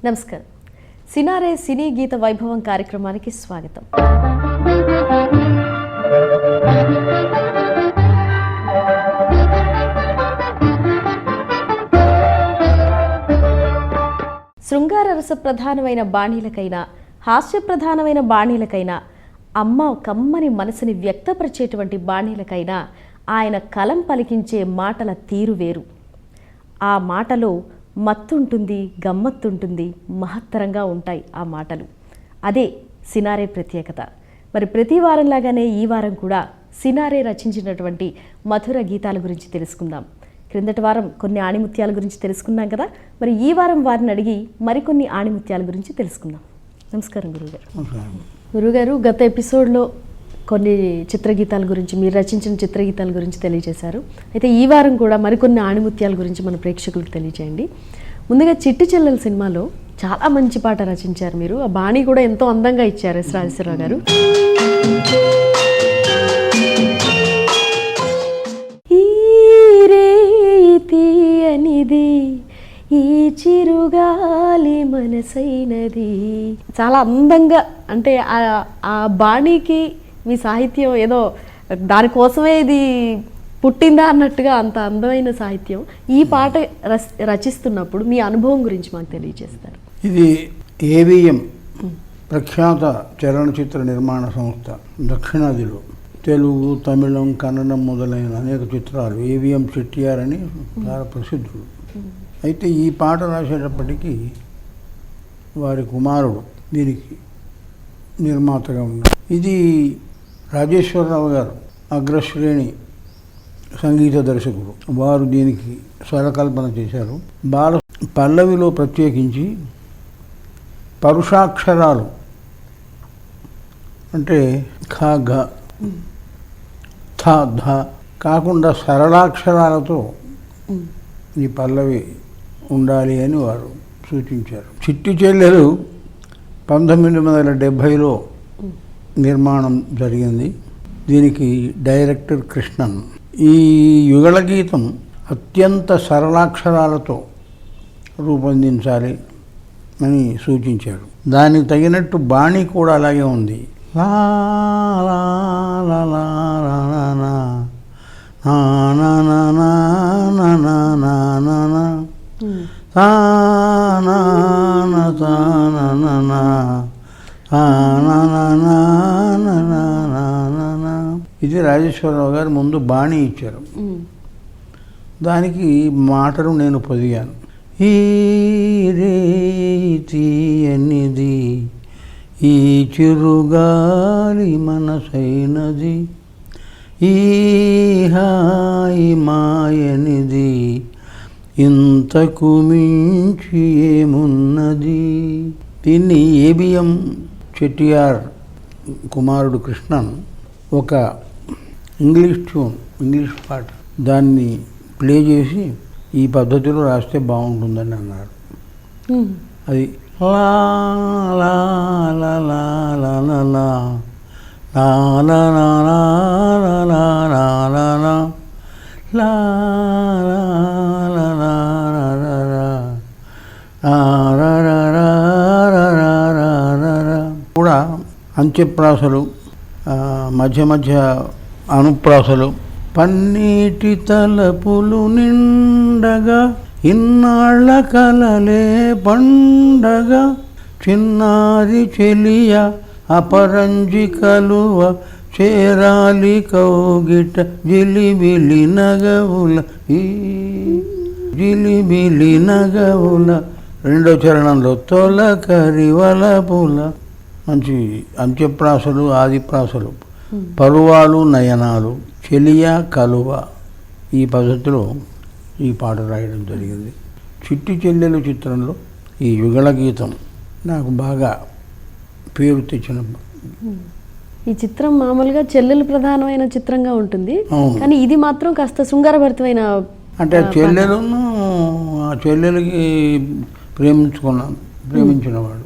నమస్కారం. సినారే సినీ గీత వైభవం కార్యక్రమానికి స్వాగతం. శృంగార రస ప్రధానమైన బాణీలకైనా హాస్య ప్రధానమైన బాణీలకైనా అమ్మ కమ్మని మనసుని వ్యక్తపరిచేటువంటి బాణీలకైనా ఆయన కలం పలికించే మాటల తీరు వేరు. ఆ మాటలో మత్తుంటుంది, గమ్మత్తుంటుంది, మహత్తరంగా ఉంటాయి ఆ మాటలు. అదే సినారే ప్రత్యేకత. మరి ప్రతి వారంలాగానే ఈ వారం కూడా సినారే రచించినటువంటి మధుర గీతాల గురించి తెలుసుకుందాం. క్రిందటి వారం కొన్ని ఆణిముత్యాల గురించి తెలుసుకున్నాం కదా, మరి ఈ వారం వారిని అడిగి మరికొన్ని ఆణిముత్యాల గురించి తెలుసుకుందాం. నమస్కారం గురువుగారు. గురుగారు, గత ఎపిసోడ్లో కొన్ని చిత్రగీతాల గురించి, మీరు రచించిన చిత్రగీతాల గురించి తెలియజేశారు. అయితే ఈ వారం కూడా మరికొన్ని ఆణిముత్యాల గురించి మన ప్రేక్షకులకు తెలియజేయండి. ముందుగా చిట్టి చెల్లెల సినిమాలో చాలా మంచి పాట రచించారు మీరు. ఆ బాణీ కూడా ఎంతో అందంగా ఇచ్చారు ఎస్ రాజేశ్వరరావు గారు. తీయనిది ఈ చిరుగాలి మనసైనది, చాలా అందంగా, అంటే ఆ బాణీకి మీ సాహిత్యం ఏదో దానికోసమే ఇది పుట్టిందా అన్నట్టుగా అంత అందమైన సాహిత్యం. ఈ పాట రచిస్తున్నప్పుడు మీ అనుభవం గురించి మాకు తెలియజేస్తారు. ఇది ఏవిఎం ప్రఖ్యాత చలనచిత్ర నిర్మాణ సంస్థ దక్షిణాదిలో తెలుగు, తమిళం, కన్నడం మొదలైన అనేక చిత్రాలు ఏవిఎం చెట్టియార్ అని చాలా ప్రసిద్ధులు. అయితే ఈ పాట రాసేటప్పటికీ వారి కుమారుడు దీనికి నిర్మాతగా ఉన్నారు. ఇది రాజేశ్వరరావు గారు అగ్రశ్రేణి సంగీత దర్శకుడు. వారు దీనికి స్వరకల్పన చేశారు. బాల పల్లవిలో ప్రత్యేకించి పరుషాక్షరాలు అంటే ఖ, ఘ, థ, ధ కాకుండా సరళాక్షరాలతో ఈ పల్లవి ఉండాలి అని వారు సూచించారు. చిట్టి చెల్లెలు 1970లో నిర్మాణం జరిగింది. దీనికి డైరెక్టర్ కృష్ణన్. ఈ యుగళ గీతం అత్యంత సరళాక్షరాలతో రూపొందించాలి అని సూచించారు. దానికి తగినట్టు బాణీ కూడా అలాగే ఉంది. లా లా లా లా లా నా నా నా నా నా నా నా నా నా తా నా నా తా నా నా నా తా నా నా నా నా నా నా నా. ఇది రాజేశ్వరరావు గారు ముందు బాణీ ఇచ్చారు. దానికి మాటలు నేను పొదిగాను. ఈ రే తీయనిది ఈ చిరుగాలి మనసైనది, ఈ హాయి మాయనిది ఇంతకు మించి ఏమున్నది. దీన్ని ఏబిఎం చెట్టియార్ కుమారుడు కృష్ణన్ ఒక ఇంగ్లీష్ ట్యూన్, ఇంగ్లీష్ పాట దాన్ని ప్లే చేసి ఈ పద్ధతిలో రాస్తే బాగుంటుందని అన్నారు. అది లా లా లా లా లా లా లా లా లా లా లా లా లా లా లా లా లా లా లా కూడా అంత్యప్రాసలు, మధ్య మధ్య అనుప్రాసలు. పన్నీటి తలపులు నిండగా ఇన్నాళ్ళ కలలే పండగ, చిన్నారి చెలియ అపరంజి కలువ చేరాలి కౌగిట జిలిబిలి నగవుల ఈ జిలిబిలి నగవుల. రెండో చరణంలో తొలకరివల పూల. మంచి అంత్యప్రాసలు, ఆదిప్రాసలు, పరువాలు, నయనాలు, చెలియ, కలువ ఈ పద్ధతిలో ఈ పాట రాయడం జరిగింది. చిట్టి చెల్లెలు చిత్రంలో ఈ యుగళ గీతం నాకు బాగా పేరు తెచ్చిన. ఈ చిత్రం మామూలుగా చెల్లెలు ప్రధానమైన చిత్రంగా ఉంటుంది, కానీ ఇది మాత్రం కాస్త శృంగారభరితమైన, అంటే చెల్లెలును ఆ చెల్లెలకి ప్రేమించినవాడు